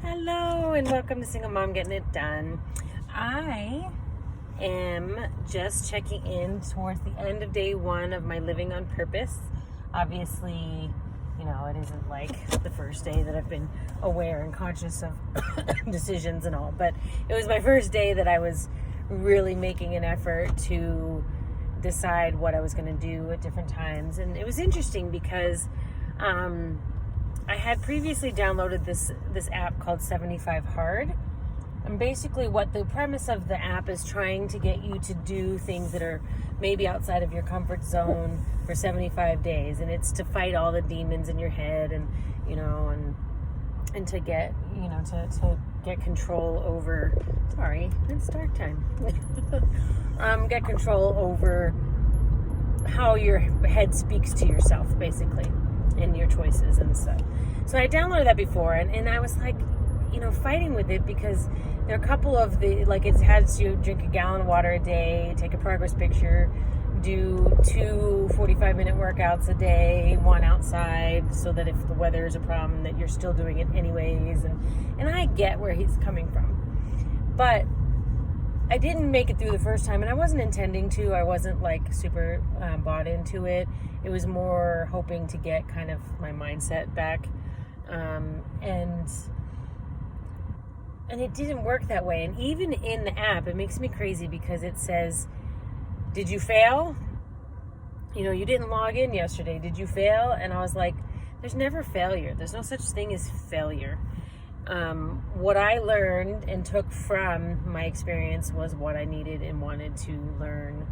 Hello and welcome to Single Mom Getting It Done. I am just checking in towards the end of day one of my living on purpose. Obviously, it isn't like the first day that I've been aware and conscious of decisions and all, but it was my first day that I was really making an effort to decide what I was going to do at different times. And it was interesting because I had previously downloaded this app called 75 Hard. And basically what the premise of the app is trying to get you to do things that are maybe outside of your comfort zone for 75 days. And it's to fight all the demons in your head and to get, to get control over, it's dark time. Get control over how your head speaks to yourself, basically, and your choices and stuff. So I downloaded that before, and I was like, fighting with it because there are a couple of it has you drink a gallon of water a day, take a progress picture, do 2 45-minute workouts a day, one outside, so that if the weather is a problem that you're still doing it anyways. And I get where he's coming from. But I didn't make it through the first time, and I wasn't intending to. I wasn't super bought into it. It was more hoping to get kind of my mindset back. And it didn't work that way. And even in the app, it makes me crazy because it says, did you fail? You didn't log in yesterday. Did you fail? And I was like, there's never failure. There's no such thing as failure. What I learned and took from my experience was what I needed and wanted to learn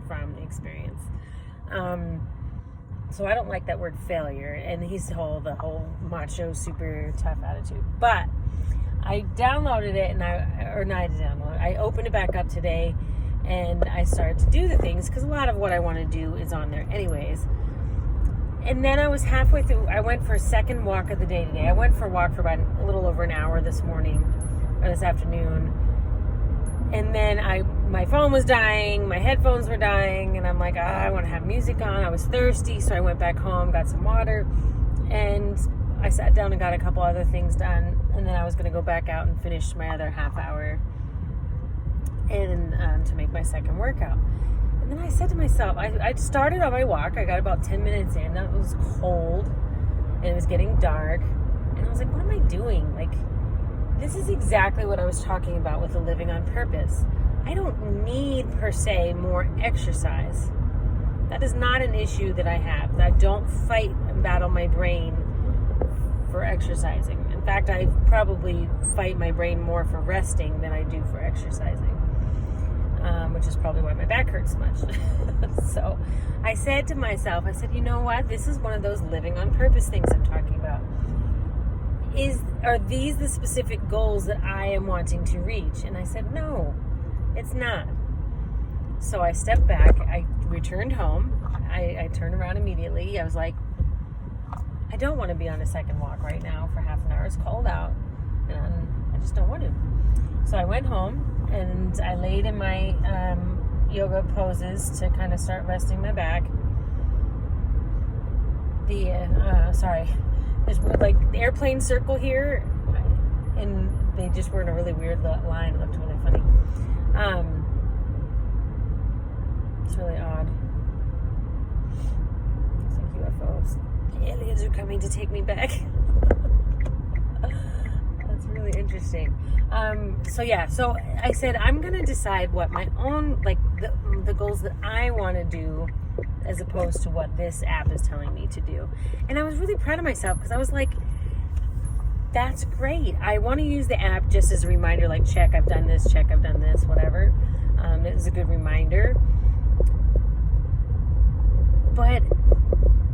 from the experience. So I don't like that word failure. And the whole macho, super tough attitude. But I downloaded it I opened it back up today and I started to do the things because a lot of what I want to do is on there anyways. And then I was halfway through. I went for a second walk of the day today. I went for a walk for about a little over an hour this afternoon. And then my phone was dying, my headphones were dying, and I'm like, I want to have music on. I was thirsty, so I went back home, got some water, and I sat down and got a couple other things done. And then I was going to go back out and finish my other half hour and to make my second workout. And then I said to myself, I started on my walk. I got about 10 minutes in. It was cold and it was getting dark. And I was like, what am I doing? This is exactly what I was talking about with the living on purpose. I don't need, per se, more exercise. That is not an issue that I have. I don't fight and battle my brain for exercising. In fact, I probably fight my brain more for resting than I do for exercising. Which is probably why my back hurts so much. So I said to myself, you know what? This is one of those living on purpose things I'm talking about. Are these the specific goals that I am wanting to reach? And I said, no, it's not. So I stepped back. I returned home. I turned around immediately. I was like, I don't want to be on a second walk right now for half an hour. It's cold out, and I just don't want to. So I went home, and I laid in my yoga poses to kind of start resting my back. There's the airplane circle here, and they just were in a really weird line. It looked really funny. It's really odd. It's like UFOs. Aliens are coming to take me back. That's really interesting. So I said I'm going to decide what my own, the goals that I want to do as opposed to what this app is telling me to do. And I was really proud of myself because I was like, that's great. I want to use the app just as a reminder, check, I've done this, whatever. It was a good reminder. But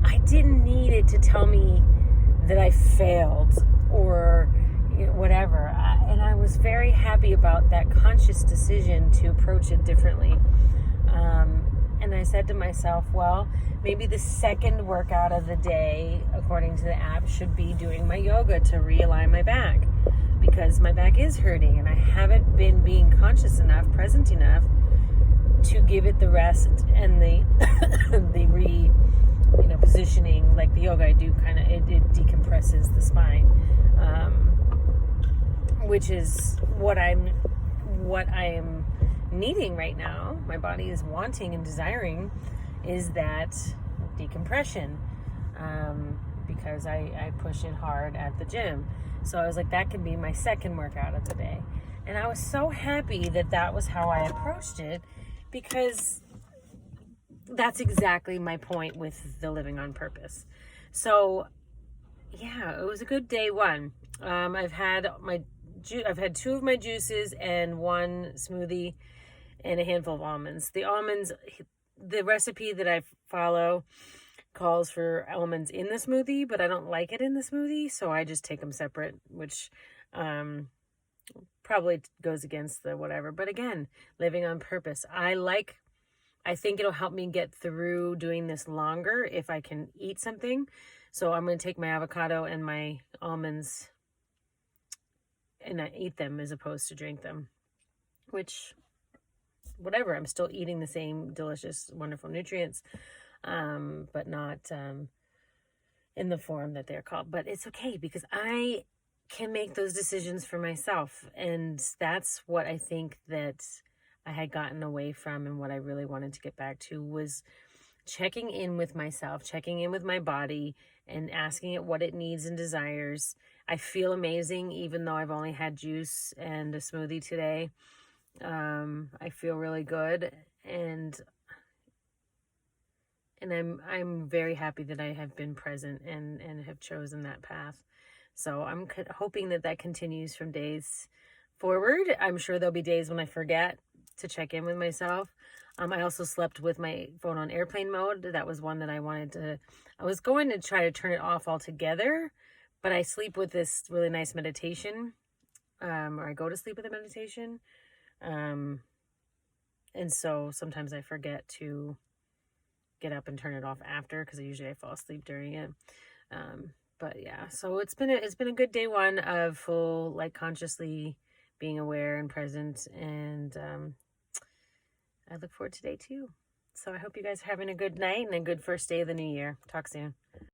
I didn't need it to tell me that I failed or whatever. And I was very happy about that conscious decision to approach it differently. And I said to myself, well, maybe the second workout of the day, according to the app, should be doing my yoga to realign my back. Because my back is hurting and I haven't been being conscious enough, present enough to give it the rest and the positioning. Like the yoga I do, it decompresses the spine. which is what I'm needing right now. My body is wanting and desiring is that decompression, because I push it hard at the gym. So I was like, that can be my second workout of the day. And I was so happy that was how I approached it, because that's exactly my point with the living on purpose. So yeah, it was a good day one. I've had two of my juices and one smoothie and a handful of almonds. The almonds, the recipe that I follow calls for almonds in the smoothie, but I don't like it in the smoothie, so I just take them separate, which probably goes against the whatever. But again, living on purpose. I think it'll help me get through doing this longer if I can eat something. So I'm going to take my avocado and my almonds and I eat them as opposed to drink them, which, whatever, I'm still eating the same delicious, wonderful nutrients, but not in the form that they're called. But it's okay, because I can make those decisions for myself. And that's what I think that I had gotten away from, and what I really wanted to get back to was checking in with myself, checking in with my body, and asking it what it needs and desires. I feel amazing, even though I've only had juice and a smoothie today. I feel really good, and I'm very happy that I have been present and have chosen that path. So I'm hoping that continues from days forward. I'm sure there'll be days when I forget to check in with myself. I also slept with my phone on airplane mode. That was one that I was going to try to turn it off altogether, but I sleep with this really nice meditation, or I go to sleep with a meditation. And so sometimes I forget to get up and turn it off after, because usually I fall asleep during it. But yeah, so it's been a good day one of full, like, consciously being aware and present, and I look forward to day two. So I hope you guys are having a good night and a good first day of the new year. Talk soon.